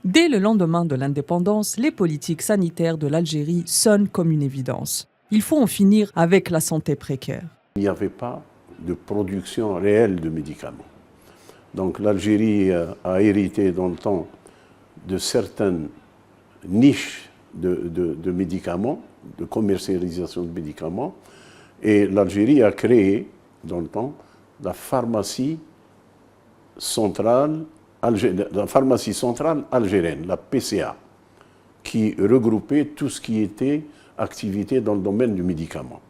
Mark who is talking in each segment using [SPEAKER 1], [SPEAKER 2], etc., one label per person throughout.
[SPEAKER 1] Dès le lendemain de l'indépendance, les politiques sanitaires de l'Algérie sonnent comme une évidence. Il faut en finir avec la santé précaire.
[SPEAKER 2] Il n'y avait pas de production réelle de médicaments. Donc l'Algérie a hérité dans le temps de certaines niches de médicaments, de commercialisation de médicaments, et l'Algérie a créé dans le temps la pharmacie centrale algérienne, la PCA, qui regroupait tout ce qui était activité dans le domaine du médicament.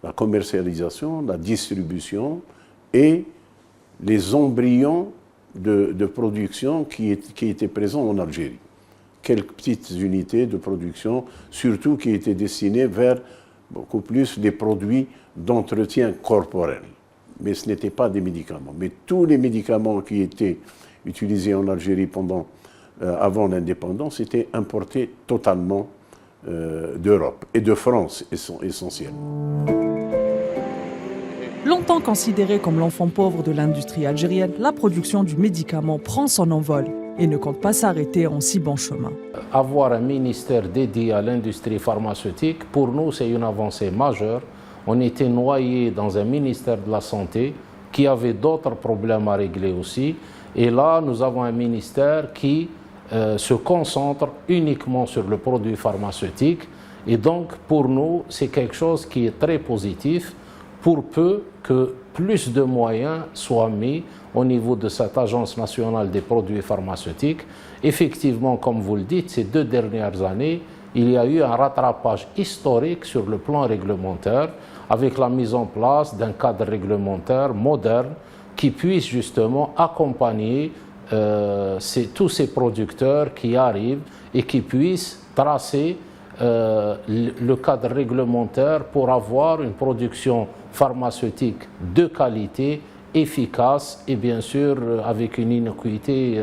[SPEAKER 2] La commercialisation, la distribution et les embryons de production qui étaient présents en Algérie. Quelques petites unités de production, surtout qui étaient destinées vers beaucoup plus les produits d'entretien corporel. Mais ce n'étaient pas des médicaments. Mais tous les médicaments qui étaient utilisés en Algérie avant l'indépendance étaient importés totalement d'Europe et de France essentiellement.
[SPEAKER 1] Longtemps considérée comme l'enfant pauvre de l'industrie algérienne, la production du médicament prend son envol et ne compte pas s'arrêter en si bon chemin.
[SPEAKER 3] Avoir un ministère dédié à l'industrie pharmaceutique, pour nous, c'est une avancée majeure. On était noyé dans un ministère de la Santé qui avait d'autres problèmes à régler aussi. Et là, nous avons un ministère qui se concentre uniquement sur le produit pharmaceutique. Et donc, pour nous, c'est quelque chose qui est très positif pour peu que plus de moyens soient mis au niveau de cette Agence nationale des produits pharmaceutiques. Effectivement, comme vous le dites, ces 2 dernières années, il y a eu un rattrapage historique sur le plan réglementaire avec la mise en place d'un cadre réglementaire moderne qui puisse justement accompagner tous ces producteurs qui arrivent et qui puissent tracer le cadre réglementaire pour avoir une production pharmaceutique de qualité, efficace et bien sûr avec une innocuité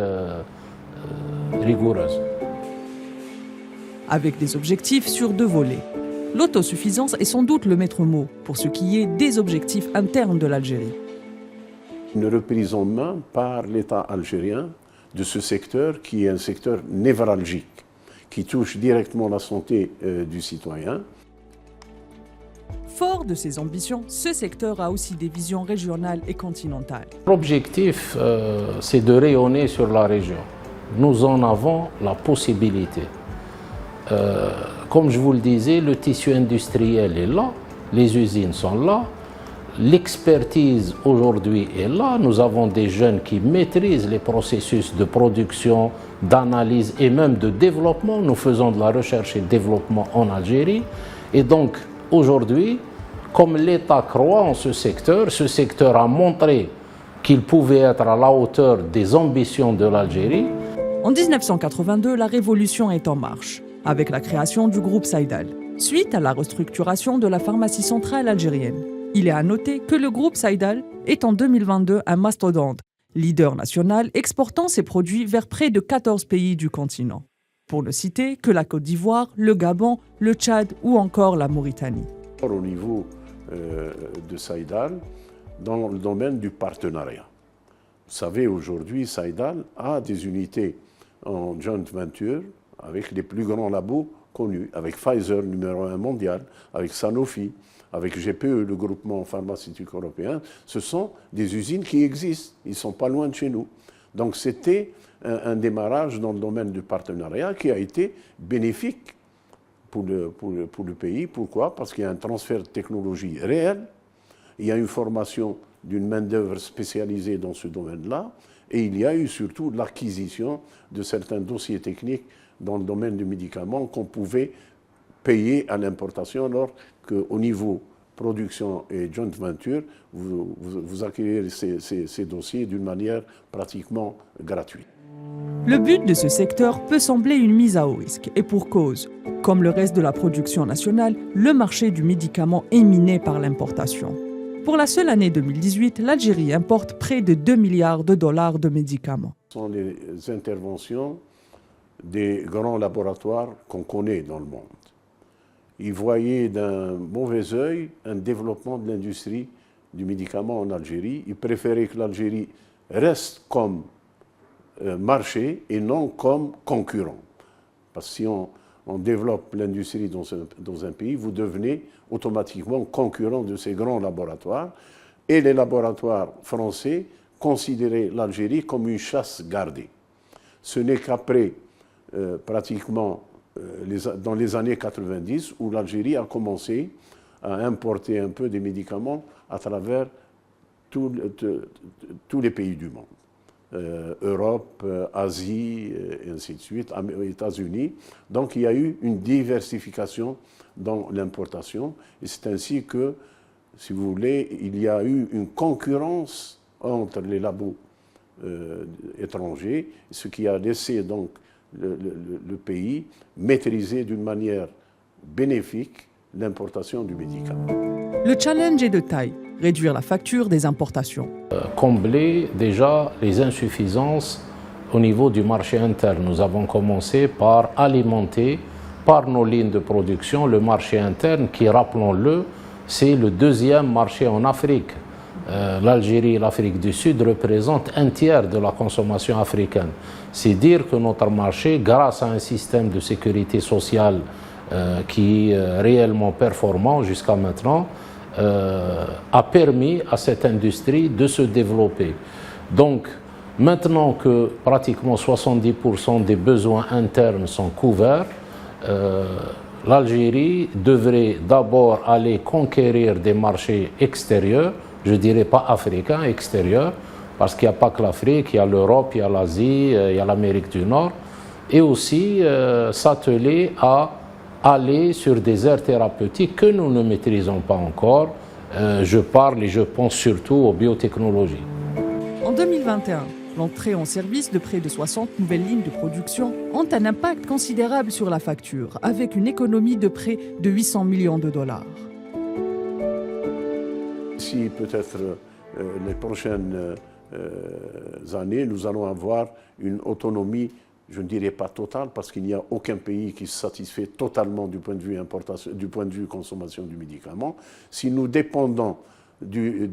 [SPEAKER 3] rigoureuse.
[SPEAKER 1] Avec des objectifs sur 2 volets. L'autosuffisance est sans doute le maître mot pour ce qui est des objectifs internes de l'Algérie.
[SPEAKER 2] Une reprise en main par l'État algérien de ce secteur qui est un secteur névralgique, qui touche directement la santé du citoyen.
[SPEAKER 1] Fort de ses ambitions, ce secteur a aussi des visions régionales et continentales.
[SPEAKER 3] L'objectif, c'est de rayonner sur la région. Nous en avons la possibilité. Comme je vous le disais, le tissu industriel est là, les usines sont là, l'expertise aujourd'hui est là. Nous avons des jeunes qui maîtrisent les processus de production, d'analyse et même de développement. Nous faisons de la recherche et développement en Algérie. Et donc, aujourd'hui, comme l'État croit en ce secteur a montré qu'il pouvait être à la hauteur des ambitions de l'Algérie.
[SPEAKER 1] En 1982, la révolution est en marche, avec la création du groupe Saïdal, suite à la restructuration de la pharmacie centrale algérienne. Il est à noter que le groupe Saïdal est en 2022 un mastodonte, leader national exportant ses produits vers près de 14 pays du continent. Pour ne citer que la Côte d'Ivoire, le Gabon, le Tchad ou encore la Mauritanie.
[SPEAKER 2] Au niveau de Saïdal, dans le domaine du partenariat. Vous savez, aujourd'hui, Saïdal a des unités en joint venture avec les plus grands labos connus, avec Pfizer, numéro 1 mondial, avec Sanofi, avec GPE, le groupement pharmaceutique européen. Ce sont des usines qui existent, ils ne sont pas loin de chez nous. Donc c'était un démarrage dans le domaine du partenariat qui a été bénéfique pour le pays. Pourquoi? Parce qu'il y a un transfert de technologie réel, il y a une formation d'une main-d'œuvre spécialisée dans ce domaine-là, et il y a eu surtout l'acquisition de certains dossiers techniques dans le domaine du médicament qu'on pouvait payer à l'importation, alors qu'au niveau production et joint venture, vous acquérez ces dossiers d'une manière pratiquement gratuite.
[SPEAKER 1] Le but de ce secteur peut sembler une mise à haut risque, et pour cause. Comme le reste de la production nationale, le marché du médicament est miné par l'importation. Pour la seule année 2018, l'Algérie importe près de 2 milliards de dollars de médicaments.
[SPEAKER 2] Ce sont les interventions des grands laboratoires qu'on connaît dans le monde. Ils voyaient d'un mauvais œil un développement de l'industrie du médicament en Algérie. Ils préféraient que l'Algérie reste comme marché et non comme concurrent. Parce que si on développe l'industrie dans un pays, vous devenez automatiquement concurrent de ces grands laboratoires. Et les laboratoires français considéraient l'Algérie comme une chasse gardée. Ce n'est qu'après, pratiquement, dans les années 90, où l'Algérie a commencé à importer un peu des médicaments à travers tous les pays du monde. Europe, Asie, et ainsi de suite, États-Unis. Donc il y a eu une diversification dans l'importation. Et c'est ainsi que, si vous voulez, il y a eu une concurrence entre les labos étrangers, ce qui a laissé donc le pays maîtriser d'une manière bénéfique l'importation du médicament.
[SPEAKER 1] Le challenge est de taille, réduire la facture des importations.
[SPEAKER 3] Combler déjà les insuffisances au niveau du marché interne. Nous avons commencé par alimenter par nos lignes de production le marché interne qui, rappelons-le, c'est le deuxième marché en Afrique. L'Algérie et l'Afrique du Sud représentent un tiers de la consommation africaine. C'est dire que notre marché, grâce à un système de sécurité sociale qui est réellement performant jusqu'à maintenant, a permis à cette industrie de se développer. Donc, maintenant que pratiquement 70% des besoins internes sont couverts, l'Algérie devrait d'abord aller conquérir des marchés extérieurs, je ne dirais pas africains, extérieurs, parce qu'il n'y a pas que l'Afrique, il y a l'Europe, il y a l'Asie, il y a l'Amérique du Nord, et aussi s'atteler à aller sur des aires thérapeutiques que nous ne maîtrisons pas encore. Je parle et je pense surtout aux biotechnologies.
[SPEAKER 1] En 2021, l'entrée en service de près de 60 nouvelles lignes de production ont un impact considérable sur la facture, avec une économie de près de 800 millions de dollars.
[SPEAKER 2] Si peut-être les prochaines années, nous allons avoir une autonomie, je ne dirais pas totale, parce qu'il n'y a aucun pays qui se satisfait totalement du point de vue importation, du point de vue consommation du médicament. Si nous dépendons de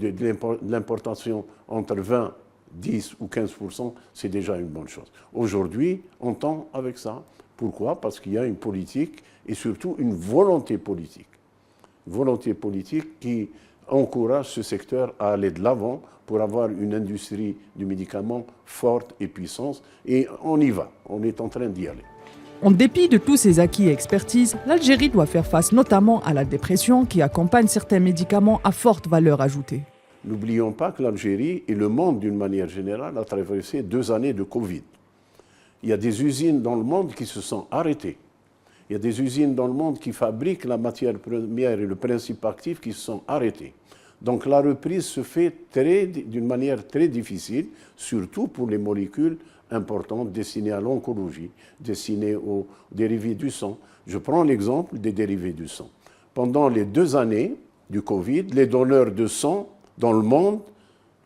[SPEAKER 2] l'importation entre 20, 10 ou 15%, c'est déjà une bonne chose. Aujourd'hui, on tend avec ça. Pourquoi? Parce qu'il y a une politique et surtout une volonté politique. Une volonté politique qui encourage ce secteur à aller de l'avant pour avoir une industrie du médicament forte et puissante. Et on y va, on est en train d'y aller.
[SPEAKER 1] En dépit de tous ces acquis et expertises, l'Algérie doit faire face notamment à la dépression qui accompagne certains médicaments à forte valeur ajoutée.
[SPEAKER 2] N'oublions pas que l'Algérie et le monde d'une manière générale a traversé 2 années de Covid. Il y a des usines dans le monde qui se sont arrêtées. Il y a des usines dans le monde qui fabriquent la matière première et le principe actif qui se sont arrêtés. Donc la reprise se fait d'une manière très difficile, surtout pour les molécules importantes destinées à l'oncologie, destinées aux dérivés du sang. Je prends l'exemple des dérivés du sang. Pendant les 2 années du Covid, les donneurs de sang dans le monde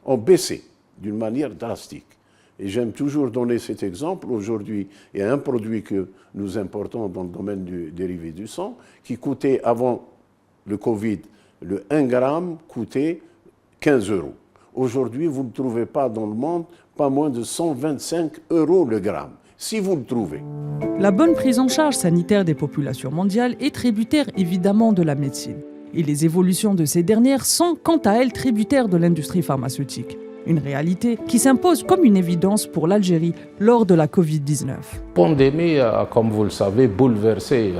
[SPEAKER 2] ont baissé d'une manière drastique. Et j'aime toujours donner cet exemple. Aujourd'hui, il y a un produit que nous importons dans le domaine du dérivé du sang qui coûtait avant le Covid, le 1 gramme coûtait 15 €. Aujourd'hui, vous ne le trouvez pas dans le monde, pas moins de 125 € le gramme, si vous le trouvez.
[SPEAKER 1] La bonne prise en charge sanitaire des populations mondiales est tributaire évidemment de la médecine. Et les évolutions de ces dernières sont, quant à elles, tributaires de l'industrie pharmaceutique. Une réalité qui s'impose comme une évidence pour l'Algérie lors de la Covid-19.
[SPEAKER 3] La pandémie a, comme vous le savez, bouleversé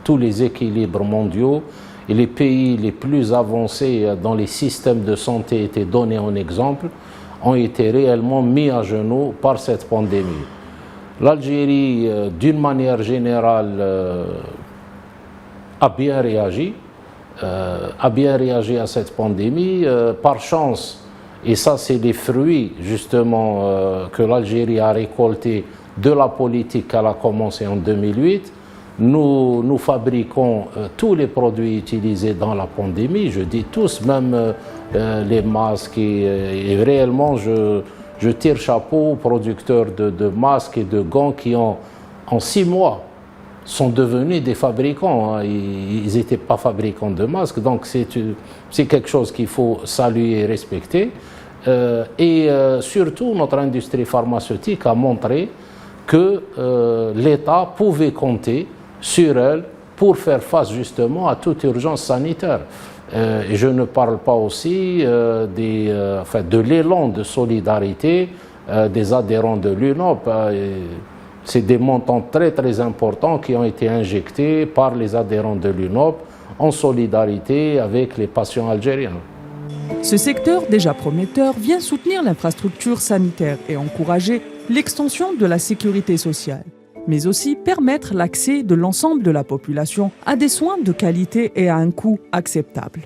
[SPEAKER 3] tous les équilibres mondiaux et les pays les plus avancés dans les systèmes de santé étaient donnés en exemple, ont été réellement mis à genoux par cette pandémie. L'Algérie, d'une manière générale, a bien réagi à cette pandémie. Par chance, et ça c'est les fruits justement que l'Algérie a récoltés de la politique qu'elle a commencé en 2008, nous fabriquons tous les produits utilisés dans la pandémie, je dis tous, même les masques, et réellement je tire chapeau aux producteurs de masques et de gants qui en 6 mois sont devenus des fabricants, hein. Ils n'étaient pas fabricants de masques, donc c'est quelque chose qu'il faut saluer et respecter. Surtout, notre industrie pharmaceutique a montré que l'État pouvait compter sur elle pour faire face justement à toute urgence sanitaire. Et je ne parle pas aussi de l'élan de solidarité des adhérents de l'UNOP. C'est des montants très très importants qui ont été injectés par les adhérents de l'UNOP en solidarité avec les patients algériens.
[SPEAKER 1] Ce secteur, déjà prometteur, vient soutenir l'infrastructure sanitaire et encourager l'extension de la sécurité sociale, mais aussi permettre l'accès de l'ensemble de la population à des soins de qualité et à un coût acceptable.